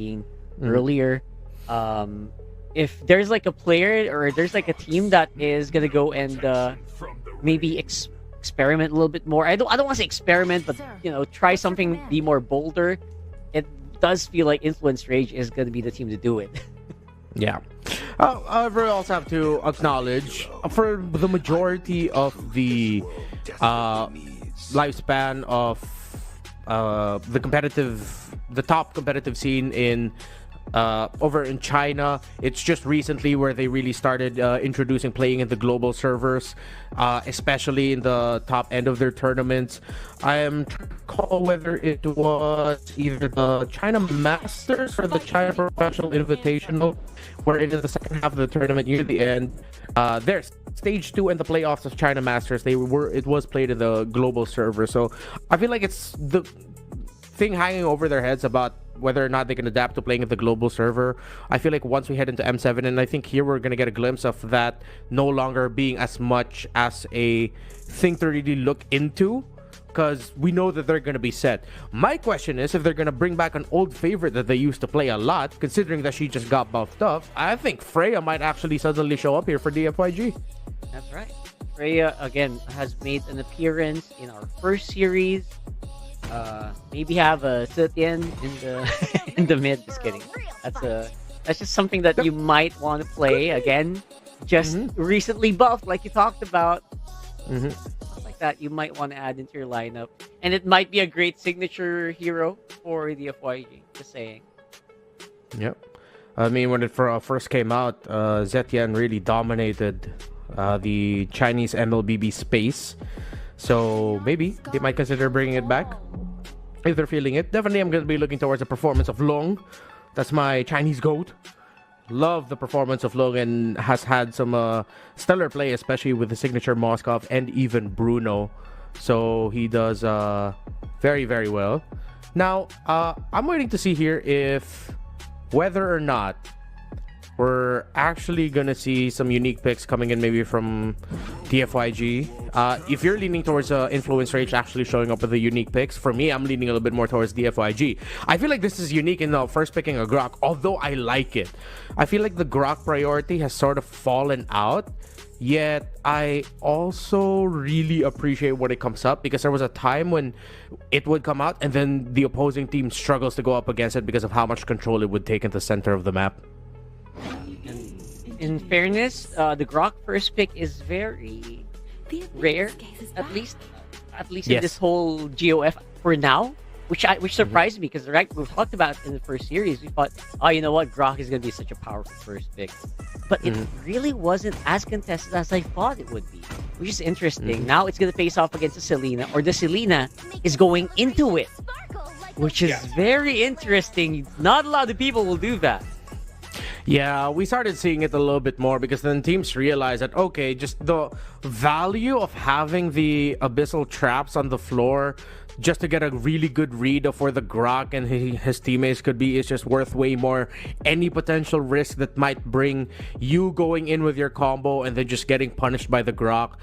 seen earlier. If there's like a player or there's like a team that is gonna go and maybe experiment a little bit more. I don't want to say experiment, but try something, be more bolder. It does feel like Influence Rage is gonna be the team to do it. Yeah. However, I also have to acknowledge for the majority of the lifespan of the top competitive scene in over in China, it's just recently where they really started introducing playing in the global servers, especially in the top end of their tournaments. I am trying to recall whether it was either the China Masters or the China Professional Invitational, where in the second half of the tournament near the end, there's stage 2 and the playoffs of China Masters. It was played in the global server, so I feel like it's the thing hanging over their heads about whether or not they can adapt to playing at the global server. I feel like once we head into M7, and I think here we're going to get a glimpse of that no longer being as much as a thing to really look into, because we know that they're going to be set. My question is if they're going to bring back an old favorite that they used to play a lot, considering that she just got buffed up. I think Freya might actually suddenly show up here for DFYG. That's right. Freya, again, has made an appearance in our first series. Maybe have a Sutien in the in the mid. Just kidding. That's just something that you might want to play again. Just recently buffed, like you talked about. Stuff like that you might want to add into your lineup, and it might be a great signature hero for the FYG. Just saying. Yep. I mean, when it first came out, Zetian really dominated the Chinese MLBB space. So maybe they might consider bringing it back if they're feeling it. Definitely, I'm going to be looking towards the performance of Long. That's my Chinese GOAT. Love the performance of Long and has had some stellar play, especially with the signature Moskov and even Bruno. So he does very, very well. Now, I'm waiting to see here if whether or not we're actually gonna see some unique picks coming in, maybe from DFYG. If you're leaning towards Influence Rage actually showing up with the unique picks, for me, I'm leaning a little bit more towards DFYG. I feel like this is unique in first picking a Grok, although I like it. I feel like the Grok priority has sort of fallen out, yet I also really appreciate when it comes up, because there was a time when it would come out and then the opposing team struggles to go up against it because of how much control it would take in the center of the map. In fairness, the Grok first pick is very rare, at least in this whole GOF for now, which surprised me, because we talked about it in the first series. We thought, oh, you know what, Grok is going to be such a powerful first pick, but it really wasn't as contested as I thought it would be, which is interesting. Now it's going to face off against the Selena, or the Selena is going into it, which is very interesting. Not a lot of people will do that. Yeah, we started seeing it a little bit more, because then teams realized that, okay, just the value of having the abyssal traps on the floor just to get a really good read of where the Grok and his teammates could be is just worth way more any potential risk that might bring you going in with your combo and then just getting punished by the Grok.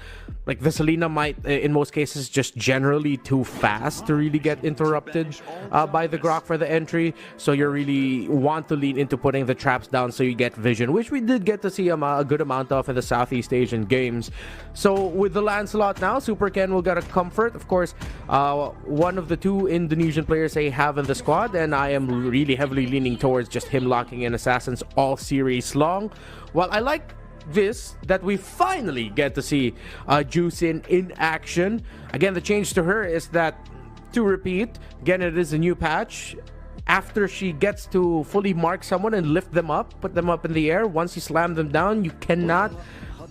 Like, the Selena might, in most cases, just generally too fast to really get interrupted by the Grok for the entry. So you really want to lean into putting the traps down so you get vision, which we did get to see a good amount of in the Southeast Asian games. So with the Lancelot now, Super Ken will get a comfort. Of course, one of the two Indonesian players they have in the squad, and I am really heavily leaning towards just him locking in Assassins all series long. While I like this, that we finally get to see Juicin in action. Again, the change to her is that, to repeat, again, it is a new patch. After she gets to fully mark someone and lift them up, put them up in the air, once you slam them down, you cannot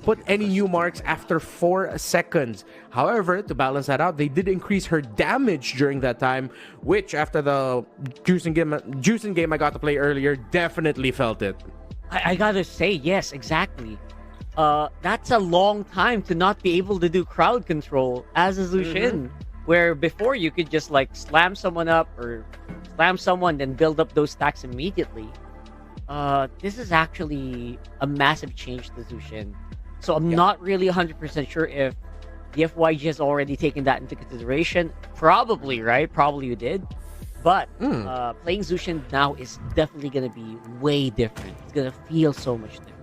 put any new marks after 4 seconds. However, to balance that out, they did increase her damage during that time, which after the Juicin game I got to play earlier, definitely felt it. I gotta say, yes, exactly. That's a long time to not be able to do crowd control as a Zushin, where before you could just like slam someone up or slam someone, then build up those stacks immediately. This is actually a massive change to Zushin. So I'm not really 100% sure if the FYG has already taken that into consideration. Probably, right? Probably you did. But playing Zushin now is definitely going to be way different. It's going to feel so much different.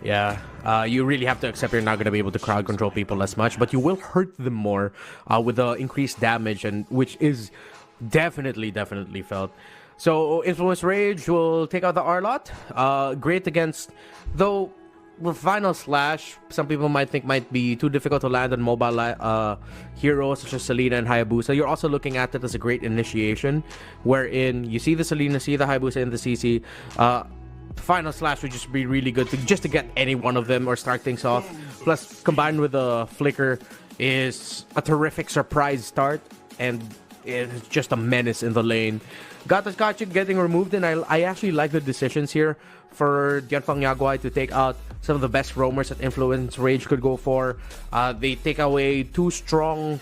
Yeah, you really have to accept you're not going to be able to crowd control people as much, but you will hurt them more with the increased damage, and which is definitely felt. So Influence Rage will take out the Arlot. Great against, though with Final Slash, some people might think might be too difficult to land on mobile heroes such as Selena and Hayabusa. You're also looking at it as a great initiation, wherein you see the Selena, see the Hayabusa, and the CC. Final Slash would just be really good to get any one of them or start things off. Plus, combined with the Flicker, is a terrific surprise start, and it's just a menace in the lane. Gata's got you getting removed, and I actually like the decisions here for DIANFENGYAOGUAI to take out some of the best roamers that Influence Rage could go for. They take away two strong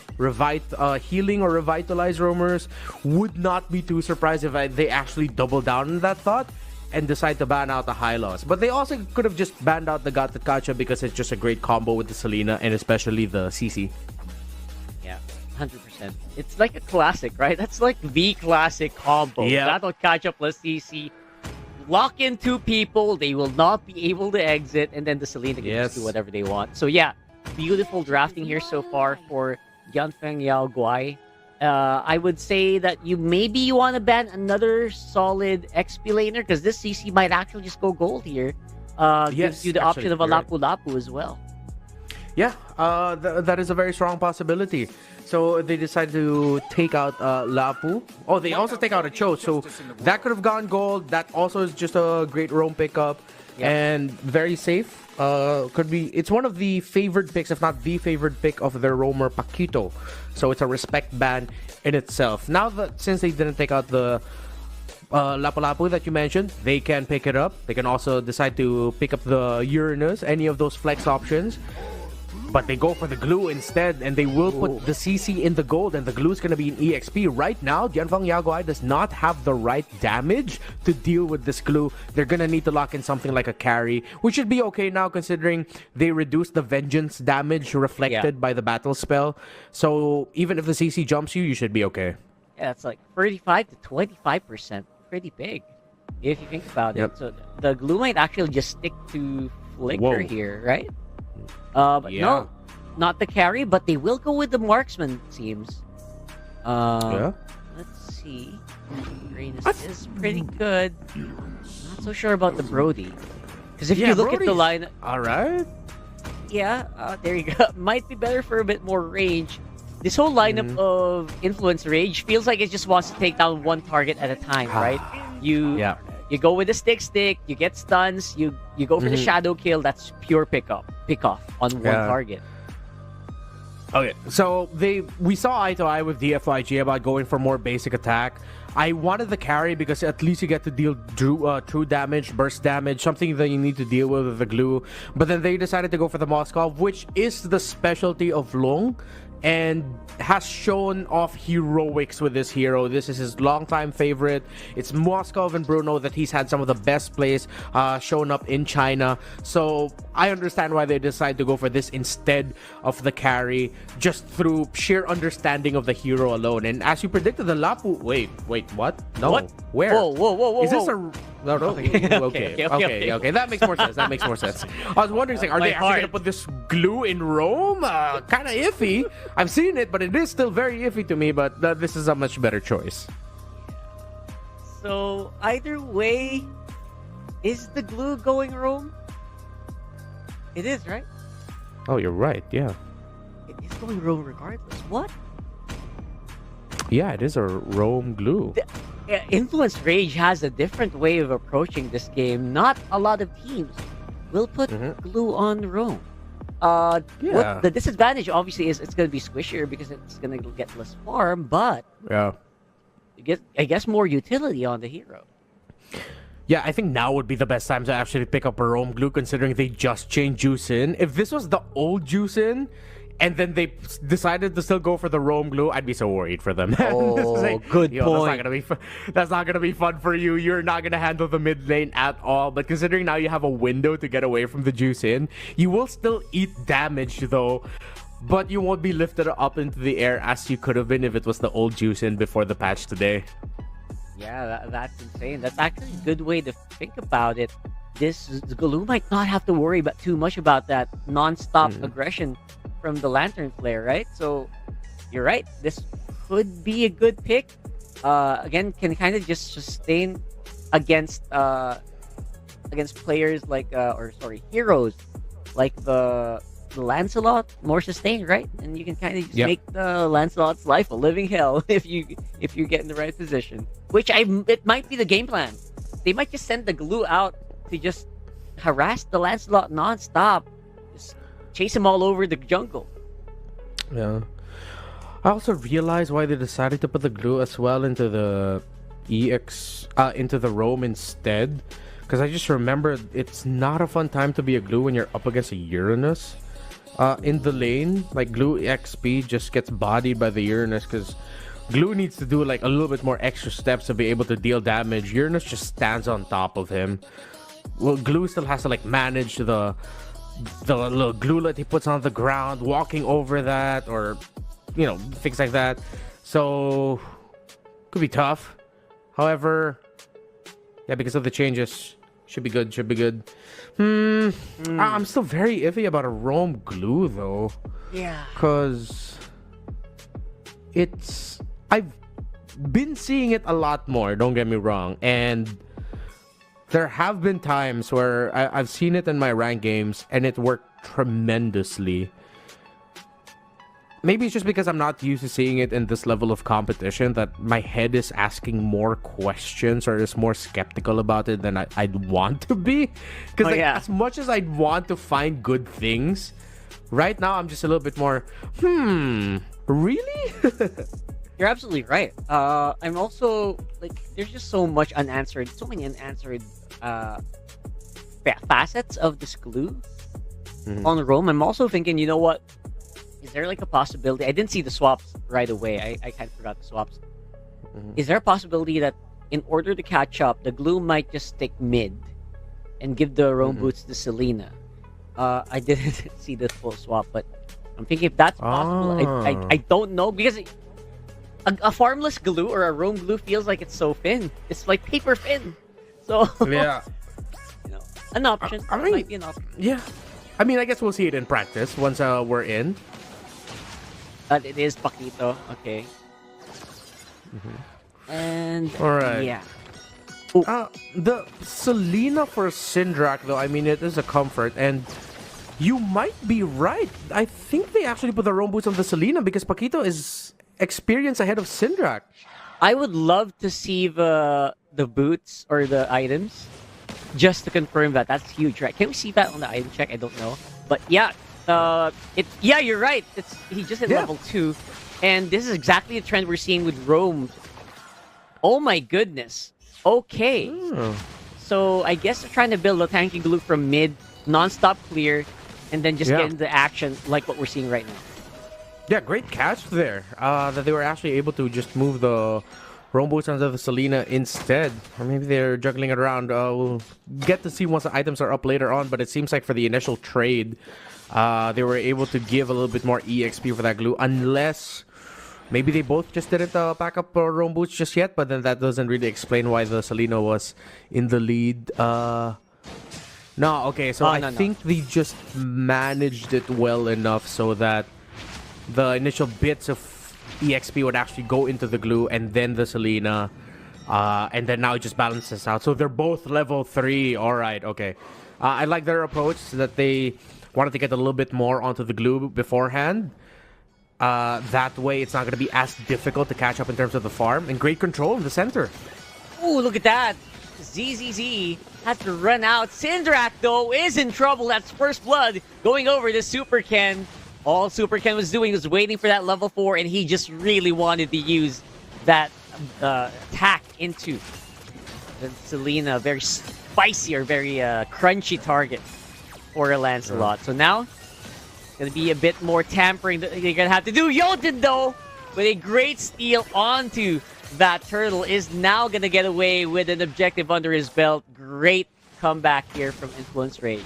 healing or revitalized roamers. Would not be too surprised if they actually double down on that thought and decide to ban out the high loss. But they also could have just banned out the Gata Kacha because it's just a great combo with the Selena and especially the CC. Yeah, 100%. It's like a classic, right? That's like the classic combo. Yeah. Gata Kacha plus CC. Lock in two people, they will not be able to exit, and then the Selena can just do whatever they want. So yeah, beautiful drafting here so far for DIANFENGYAOGUAI. I would say that you want to ban another solid XP laner, because this CC might actually just go gold here. Gives you the option of a Lapu Lapu as well. Yeah, that is a very strong possibility. So they decide to take out Lapu. Oh, they also take out a Cho, so that could have gone gold. That also is just a great roam pickup and very safe. It's one of the favored picks, if not the favored pick of their roamer Paquito. So it's a respect ban in itself. Now that since they didn't take out the Lapu Lapu that you mentioned, they can pick it up. They can also decide to pick up the Uranus, any of those flex options. But they go for the glue instead, and they will put the CC in the gold, and the glue is going to be an EXP. Right now, DIANFENGYAOGUAI does not have the right damage to deal with this glue. They're going to need to lock in something like a carry, which should be okay now considering they reduced the vengeance damage reflected by the battle spell. So even if the CC jumps you, you should be okay. Yeah, it's like 35 to 25%. Pretty big, if you think about it. So the glue might actually just stick to Flicker here, right? But no, not the carry, but they will go with the marksman, it seems. Let's see. Uranus is pretty good. Not so sure about the Brody. Because if you look at the line... Alright. Yeah, there you go. Might be better for a bit more range. This whole lineup of Influence Rage feels like it just wants to take down one target at a time, right? You go with the stick, you get stuns, you go for the shadow kill, that's pure pick off on one target. Okay, so we saw eye to eye with DFYG about going for more basic attack. I wanted the carry because at least you get to deal true damage, burst damage, something that you need to deal with the glue. But then they decided to go for the Moskov, which is the specialty of Long, and has shown off heroics with this hero. This is his longtime favorite. It's Moskov and Bruno that he's had some of the best plays shown up in China. So I understand why they decide to go for this instead of the carry, just through sheer understanding of the hero alone. And as you predicted, the Lapu... Wait, what? No. What? Where? Whoa. Is this a... No. Okay. That makes more sense. I was wondering, are they actually going to put this glue in Rome? Kind of iffy. I've seen it, but it is still very iffy to me, but this is a much better choice. So, either way, is the glue going Rome? It is, right? Oh, you're right, yeah. It is going Rome regardless. What? Yeah, it is a Rome glue. Influence Rage has a different way of approaching this game. Not a lot of teams will put glue on Rome. What the disadvantage obviously is it's going to be squishier because it's going to get less farm, but you get, I guess, more utility on the hero. Yeah, I think now would be the best time to actually pick up a Rome glue considering they just changed Juicin. If this was the old Juicin and then they decided to still go for the Rome glue, I'd be so worried for them. Oh, good point. That's not gonna be fun for you. You're not gonna handle the mid lane at all. But considering now you have a window to get away from the Juicin, you will still eat damage though. but you won't be lifted up into the air as you could have been if it was the old Juicin before the patch today. Yeah, that's insane. That's actually a good way to think about it. This Galoo might not have to worry about too much about that non-stop aggression from the Lantern Flare, right? So you're right. This could be a good pick. Again, can kind of just sustain against players like heroes like the Lancelot, more sustained, right? And you can kind of just make the Lancelot's life a living hell if you get in the right position. It might be the game plan. They might just send the Galoo out to just harass the Lancelot non-stop, just chase him all over the jungle. Yeah. I also realized why they decided to put the Glue as well into the into the Roam instead. Because I just remember it's not a fun time to be a Glue when you're up against a Uranus. In the lane, like Glue XP just gets bodied by the Uranus because Glue needs to do like a little bit more extra steps to be able to deal damage. Uranus just stands on top of him. Well, Glue still has to like manage the little gluelet he puts on the ground, walking over that, or things like that. So could be tough. However, yeah, because of the changes, should be good. I'm still very iffy about a Roam Glue though. Yeah. Cause I've been seeing it a lot more, don't get me wrong, and there have been times where I've seen it in my ranked games and it worked tremendously. Maybe it's just because I'm not used to seeing it in this level of competition that my head is asking more questions or is more skeptical about it than I'd want to be. Because as much as I'd want to find good things, right now I'm just a little bit more, really? You're absolutely right. I'm also like, there's just so many unanswered facets of this Glue on Roam. I'm also thinking, you know what? Is there like a possibility? I didn't see the swaps right away. I kind of forgot the swaps. Is there a possibility that in order to catch up, the Glue might just stick mid and give the Roam boots to Selena? I didn't see the full swap, but I'm thinking if that's possible. I don't know, because a farmless Glue or a Roam Glue feels like it's so thin. It's like paper thin. So yeah, an option. I mean, might be an option. Yeah, I mean, I guess we'll see it in practice once we're in. It is Paquito. Okay. And all right. Yeah. The Selena for Syndrak though, I mean, it is a comfort, and you might be right. I think they actually put the Roam boots on the Selena because Paquito is experience ahead of Syndrak. I would love to see the boots or the items just to confirm that. That's huge, right? Can we see that on the item check? I don't know, but yeah, you're right. He just hit level 2, and this is exactly the trend we're seeing with Roam. Oh my goodness. Okay, so I guess they're trying to build a tanky Glue from mid, non-stop clear, and then just get into action like what we're seeing right now. Yeah, great catch there. That they were actually able to just move the Roam boots onto the Selena instead. Or maybe they're juggling it around. We'll get to see once the items are up later on, but it seems like for the initial trade, they were able to give a little bit more EXP for that Glue, unless maybe they both just didn't pack up Roam boots just yet, but then that doesn't really explain why the Selena was in the lead. No, okay, so I think they just managed it well enough so that the initial bits of EXP would actually go into the Glue and then the Selena, and then now it just balances out. So they're both level 3. All right, okay. I like their approach, so that they wanted to get a little bit more onto the Glue beforehand. That way it's not going to be as difficult to catch up in terms of the farm, and great control in the center. Oh, look at that. ZZZ had to run out. Syndrak, though, is in trouble. That's first blood going over to Super Ken. All Super Ken was doing was waiting for that level 4, and he just really wanted to use that attack into the Selena. Very spicy or very crunchy target for a Lancelot. So now, it's going to be a bit more tampering that you're going to have to do. Jotun, though, with a great steal onto that turtle, is now going to get away with an objective under his belt. Great comeback here from Influence Rage.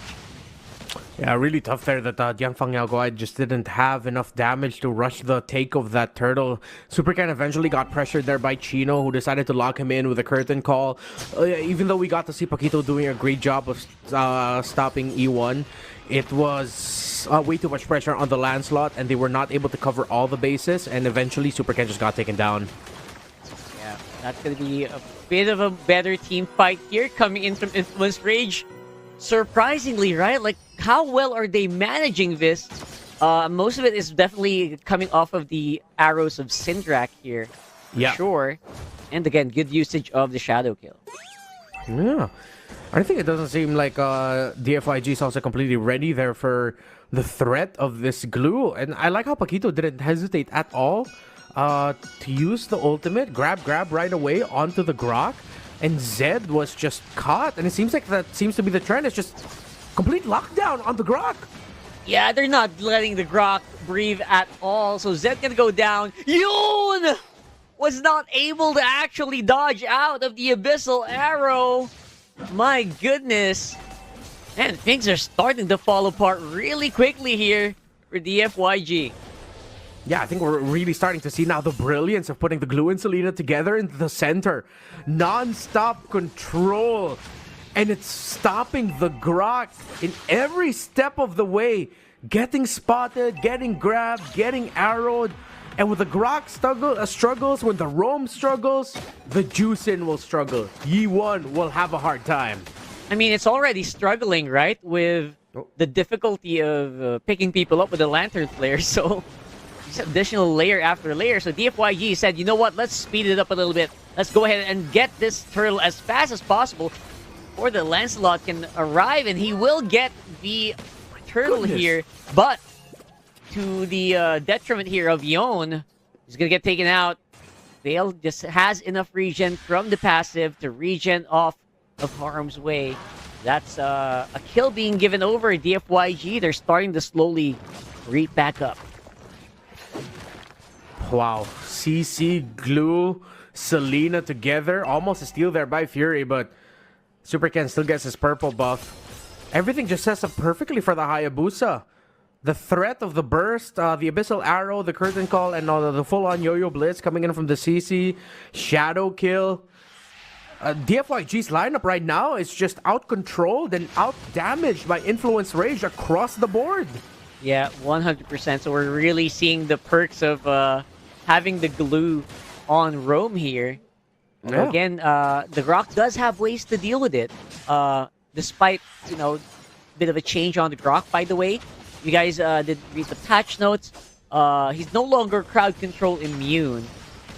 Yeah, really tough there that DIANFENGYAOGUAI just didn't have enough damage to rush the take of that turtle. Supercan eventually got pressured there by Chino, who decided to lock him in with a curtain call. Even though we got to see Paquito doing a great job of stopping E1, it was way too much pressure on the Lancelot, and they were not able to cover all the bases, and eventually Supercan just got taken down. Yeah, that's going to be a bit of a better team fight here coming in from Influence Rage. Surprisingly, right? Like, how well are they managing this? Most of it is definitely coming off of the arrows of Syndrak here. For sure. And again, good usage of the Shadow Kill. Yeah. I think it doesn't seem like DFYG is also completely ready there for the threat of this glue. And I like how Paquito didn't hesitate at all to use the ultimate, grab right away onto the Grok. And Zed was just caught, and it seems like that seems to be the trend. It's just complete lockdown on the Grok. Yeah, they're not letting the Grok breathe at all, so Zed gonna go down. Yoon was not able to actually dodge out of the Abyssal Arrow. My goodness. And things are starting to fall apart really quickly here for DFYG. Yeah, I think we're really starting to see now the brilliance of putting the Glue and Selena together in the center. Non-stop control. And it's stopping the Grok in every step of the way. Getting spotted, getting grabbed, getting arrowed. And with the Grok struggles, when the Roam struggles, the Juicin will struggle. Yi1 will have a hard time. I mean, it's already struggling, right? With the difficulty of picking people up with the Lantern Flare, so... additional layer after layer. So DFYG said, you know what, let's speed it up a little bit. Let's go ahead and get this turtle as fast as possible before the Lancelot can arrive, and he will get the turtle here. But to the detriment here of Yon, he's going to get taken out. Vale just has enough regen from the passive to regen off of harm's way. That's a kill being given over. DFYG, they're starting to slowly creep back up. Wow, CC, Glue, Selena together. Almost a steal there by Fury, but Supercan still gets his purple buff. Everything just sets up perfectly for the Hayabusa. The threat of the burst, the Abyssal Arrow, the Curtain Call, and the full-on Yo-Yo Blitz coming in from the CC. Shadow Kill. DFYG's lineup right now is just out-controlled and out-damaged by Influence Rage across the board. Yeah, 100%. So we're really seeing the perks of having the glue on Roam here. Yeah. Again, the Grok does have ways to deal with it. Despite, you know, a bit of a change on the Grok, by the way. You guys did read the patch notes. He's no longer crowd control immune.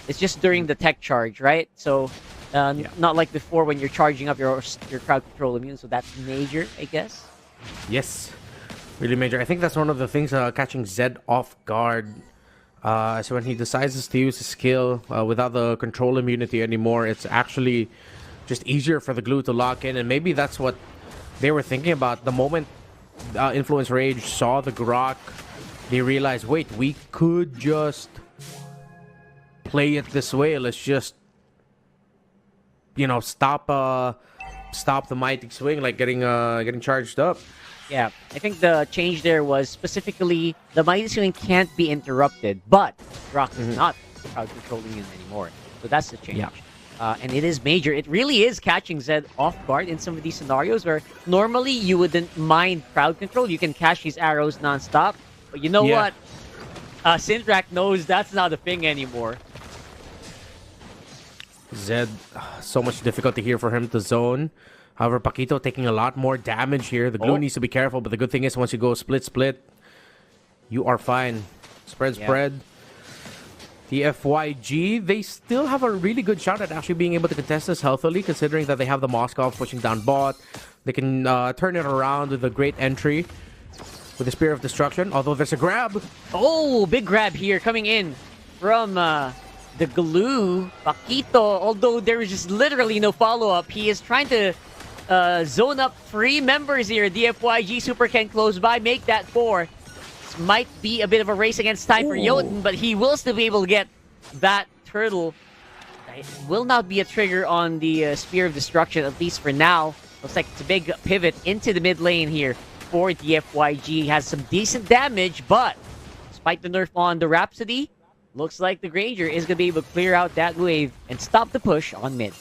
It's just during the tech charge, right? So, not like before when you're charging up your crowd control immune. So that's major, I guess. Yes. Really major. I think that's one of the things catching Zed off guard. So when he decides to use his skill without the control immunity anymore, it's actually just easier for the glue to lock in. And maybe that's what they were thinking about. The moment Influence Rage saw the Grok, they realized, wait, we could just play it this way. Let's just, you know, stop the Mighty Swing, like getting charged up. Yeah, I think the change there was specifically the Mighty Swing can't be interrupted, but Grok is not crowd controlling it anymore. So that's the change. Yeah. And it is major. It really is catching Zed off guard in some of these scenarios where normally you wouldn't mind crowd control. You can cash these arrows nonstop. But you know what? Syndrak knows that's not a thing anymore. Zed, so much difficulty here for him to zone. However, Paquito taking a lot more damage here. The glue needs to be careful, but the good thing is once you go split, you are fine. Spread. The FYG, they still have a really good shot at actually being able to contest this healthily, considering that they have the Moskov pushing down bot. They can turn it around with a great entry with the Spear of Destruction, although there's a grab. Oh, big grab here coming in from the glue. Paquito, although there is just literally no follow-up, he is trying to zone up 3 members here. DFYG Supercan close by, make that 4. This might be a bit of a race against time for Jotun, but he will still be able to get that turtle. It will not be a trigger on the Spear of Destruction, at least for now. Looks like it's a big pivot into the mid lane here for DFYG. Has some decent damage, but despite the nerf on the Rhapsody, looks like the Granger is going to be able to clear out that wave and stop the push on mid.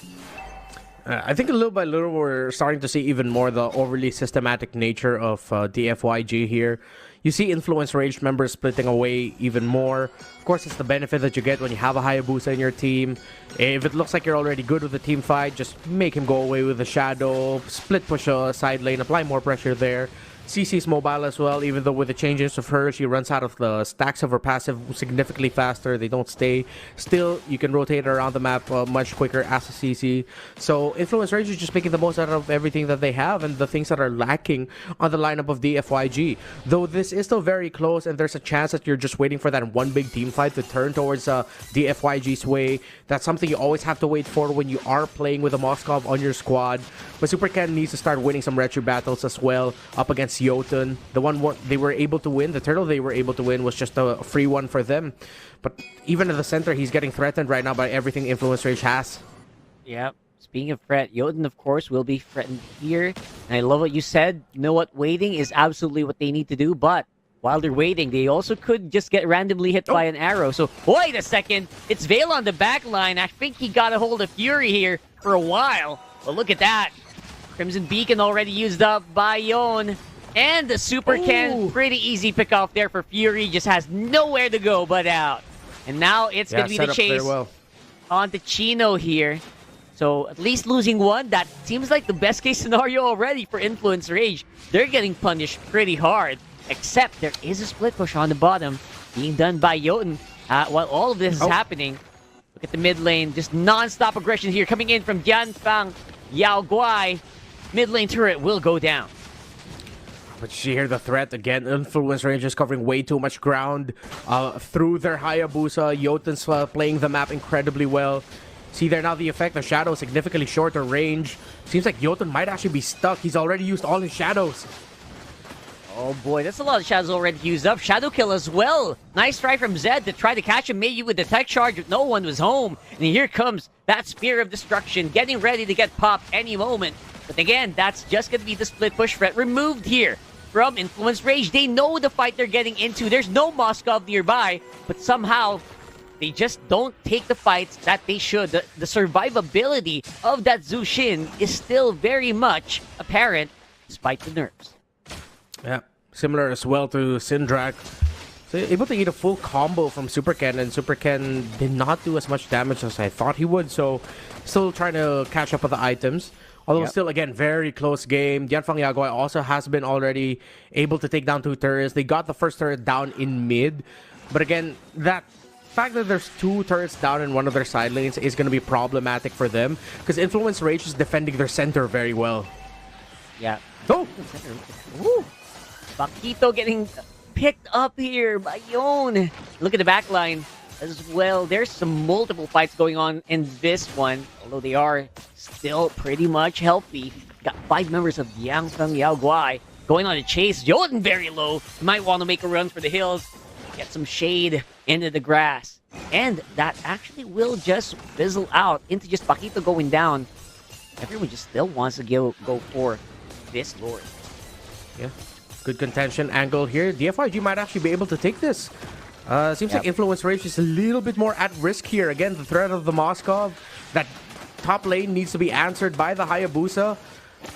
I think little by little we're starting to see even more the overly systematic nature of DFYG here. You see Influence Rage members splitting away even more. Of course, it's the benefit that you get when you have a Hayabusa in your team. If it looks like you're already good with the team fight, just make him go away with the Shadow, split push a side lane, apply more pressure there. CC's mobile as well, even though with the changes of her, she runs out of the stacks of her passive significantly faster. They don't stay. Still, you can rotate around the map much quicker as a CC. So Influence Rage is just making the most out of everything that they have and the things that are lacking on the lineup of DFYG. Though this is still very close and there's a chance that you're just waiting for that one big team fight to turn towards DFYG's way. That's something you always have to wait for when you are playing with a Moskov on your squad. But Super Ken needs to start winning some retro battles as well up against Jotun. The one they were able to win, the turtle they were able to win was just a free one for them. But even at the center, he's getting threatened right now by everything Influence Rage has. Yeah. Speaking of threat, Jotun, of course, will be threatened here. And I love what you said. You know what? Waiting is absolutely what they need to do. But while they're waiting, they also could just get randomly hit by an arrow. So, wait a second. It's Vale on the back line. I think he got a hold of Fury here for a while. But look at that. Crimson Beacon already used up by Yon. And the Super Ken, pretty easy pick off there for Fury. Just has nowhere to go but out. And now it's going to be the chase on the Chino here. So at least losing one, that seems like the best case scenario already for Influence Rage. They're getting punished pretty hard. Except there is a split push on the bottom being done by Jotun. While all of this is happening, look at the mid lane. Just non-stop aggression here coming in from DIANFENGYAOGUAI. Mid lane turret will go down. But you hear the threat again. Influence Rangers covering way too much ground through their Hayabusa. Jotun's playing the map incredibly well. See there now the effect. The Shadow significantly shorter range. Seems like Jotun might actually be stuck. He's already used all his Shadows. Oh boy, that's a lot of Shadows already used up. Shadow kill as well. Nice try from Zed to try to catch him maybe with the tech charge, but no one was home. And here comes that Spear of Destruction, getting ready to get popped any moment. But again, that's just going to be the split push threat removed here from Influence Rage. They know the fight they're getting into. There's no Moskov nearby, but somehow they just don't take the fights that they should. The survivability of that Zushin is still very much apparent despite the nerfs. Yeah, similar as well to Syndrak. So able to eat a full combo from Super Ken, and Super Ken did not do as much damage as I thought he would. So still trying to catch up with the items. Although still, again, very close game. DIANFENGYAOGUAI also has been already able to take down 2 turrets. They got the first turret down in mid. But again, that fact that there's 2 turrets down in one of their side lanes is going to be problematic for them. Because Influence Rage is defending their center very well. Yeah. Oh! Woo! Paquito getting picked up here by Yon. Look at the back line as well. There's some multiple fights going on in this one, although they are still pretty much healthy. Got 5 members of DIANFENGYAOGUAI going on a chase. Jotun very low. Might want to make a run for the hills. Get some shade into the grass. And that actually will just fizzle out into just Paquito going down. Everyone just still wants to go for this Lord. Yeah. Good contention angle here. DFYG might actually be able to take this. Seems like Influence Rage is a little bit more at risk here. Again, the threat of the Moskov. That top lane needs to be answered by the Hayabusa.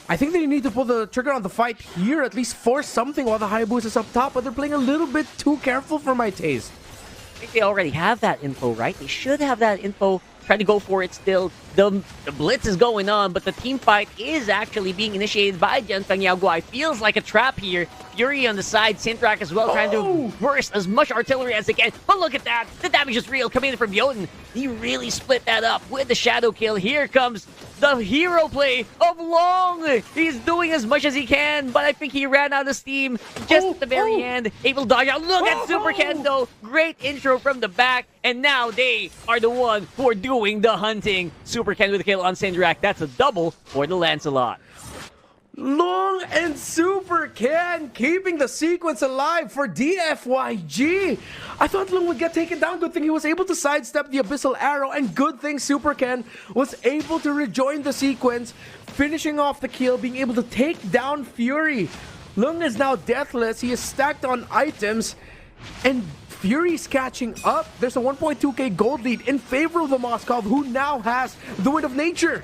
I think they need to pull the trigger on the fight here. At least force something while the Hayabusa's up top. But they're playing a little bit too careful for my taste. I think they already have that info, right? They should have that info. Trying to go for it still. The blitz is going on, but the team fight is actually being initiated by DIANFENGYAOGUAI. Feels like a trap here. Fury on the side, Syndrak as well, trying to burst as much artillery as they can. But look at that. The damage is real coming in from Jotun. He really split that up with the shadow kill. Here comes the hero play of Long. He's doing as much as he can, but I think he ran out of steam just at the very end. Able to dodge out. Look at Super Ken though. Great intro from the back. And now they are the one who are doing the hunting. Super Ken with a kill on Syndrak. That's a double for the Lancelot. Long and Super Ken keeping the sequence alive for DFYG. I thought Long would get taken down. Good thing he was able to sidestep the Abyssal Arrow. And good thing Super Ken was able to rejoin the sequence, finishing off the kill, being able to take down Fury. Lung is now deathless. He is stacked on items. And Fury's catching up. There's a 1.2k gold lead in favor of the Moskov, who now has the Wind of Nature.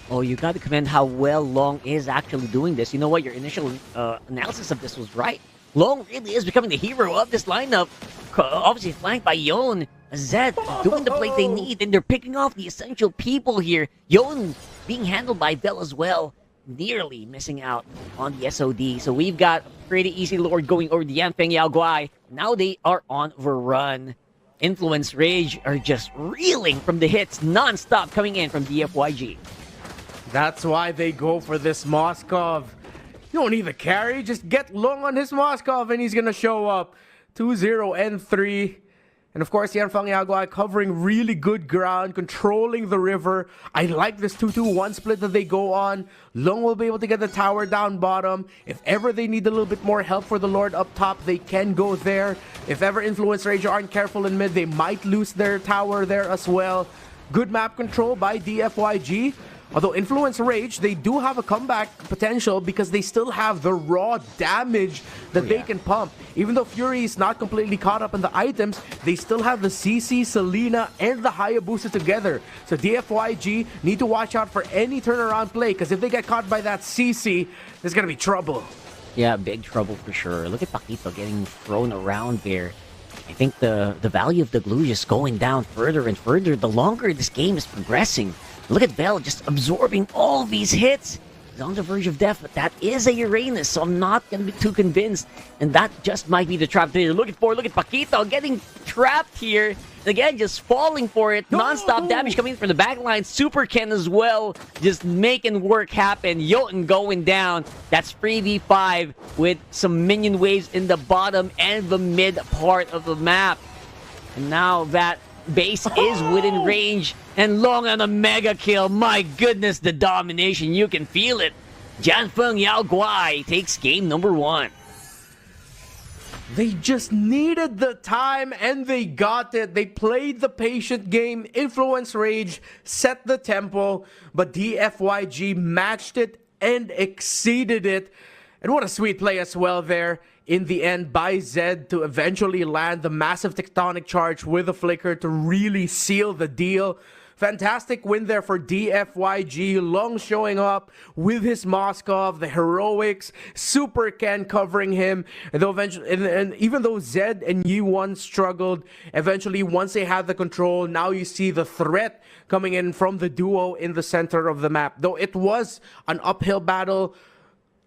Oh, you got to commend how well Long is actually doing this. You know what? Your initial analysis of this was right. Long really is becoming the hero of this lineup. Obviously flanked by Yon. Zed doing the play they need, and they're picking off the essential people here. Yon being handled by Bell as well. Nearly missing out on the SOD. So we've got a pretty easy Lord going over the DIANFENGYAOGUAI. Now they are on the run. Influence Rage are just reeling from the hits non-stop coming in from DFYG. That's why they go for this Moskov. You don't need the carry, just get Long on his Moskov and he's gonna show up. 2-0 and 3. And of course, DIANFENGYAOGUAI covering really good ground, controlling the river. I like this 2-2-1 split that they go on. Long will be able to get the tower down bottom. If ever they need a little bit more help for the Lord up top, they can go there. If ever Influence Rage aren't careful in mid, they might lose their tower there as well. Good map control by DFYG. Although Influence Rage, they do have a comeback potential because they still have the raw damage that they can pump. Even though Fury is not completely caught up in the items, they still have the CC, Selena, and the Hayabusa together. So DFYG need to watch out for any turnaround play, because if they get caught by that CC, there's going to be trouble. Yeah, big trouble for sure. Look at Paquito getting thrown around there. I think the value of the glue is just going down further and further the longer this game is progressing. Look at Bell just absorbing all these hits. He's on the verge of death, but that is a Uranus, so I'm not going to be too convinced. And that just might be the trap that you're looking for. Look at Paquito getting trapped here. And again, just falling for it. Non-stop damage coming from the backline. Super Ken as well, just making work happen. Jotun going down. That's 3v5 with some minion waves in the bottom and the mid part of the map. And now that base is within range, and Long on a mega kill. My goodness, the domination, you can feel it. DIANFENGYAOGUAI takes game number 1. They just needed the time and they got it. They played the patient game. Influence Rage set the tempo, but DFYG matched it and exceeded it. And what a sweet play as well there in the end by Zed to eventually land the massive tectonic charge with a flicker to really seal the deal. Fantastic win there for DFYG. Long showing up with his Moskov, the heroics, Super Ken covering him. And though eventually, and even though Zed and Yi1 struggled, eventually once they had the control, now you see the threat coming in from the duo in the center of the map. Though it was an uphill battle,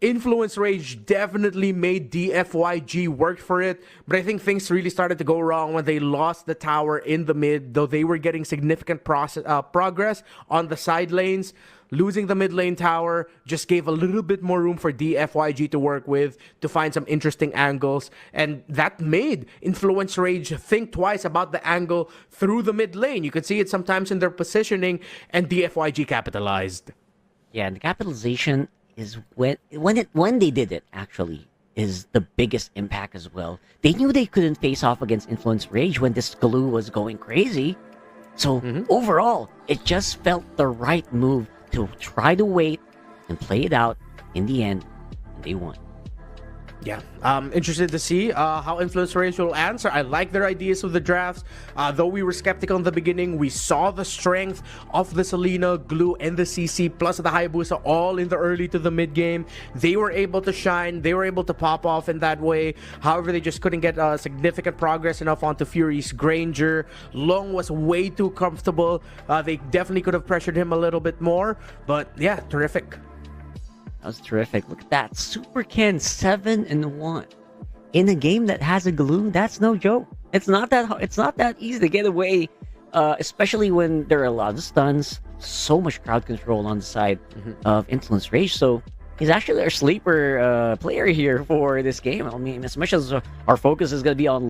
Influence Rage definitely made DFYG work for it, but I think things really started to go wrong when they lost the tower in the mid, though they were getting significant progress on the side lanes. Losing the mid lane tower just gave a little bit more room for DFYG to work with, to find some interesting angles, and that made Influence Rage think twice about the angle through the mid lane. You could see it sometimes in their positioning, and DFYG capitalized. Yeah, and the capitalization is when they did it, actually, is the biggest impact as well. They knew they couldn't face off against Influence Rage when this glue was going crazy. So overall, it just felt the right move to try to wait and play it out. In the end, they won. Yeah, interested to see how Influence Rage will answer. I like their ideas of the drafts. Though we were skeptical in the beginning, we saw the strength of the Selena, Glue, and the CC, plus the Hayabusa, all in the early to the mid game. They were able to shine. They were able to pop off in that way. However, they just couldn't get significant progress enough onto Fury's Granger. Long was way too comfortable. They definitely could have pressured him a little bit more. But yeah, terrific. That was terrific. Look at that. Super Ken 7-1 in a game that has a glue. That's no joke. It's not that easy to get away, especially when there are a lot of stuns, so much crowd control on the side of Influence Rage. So he's actually our sleeper player here for this game. I mean, as much as our focus is going to be on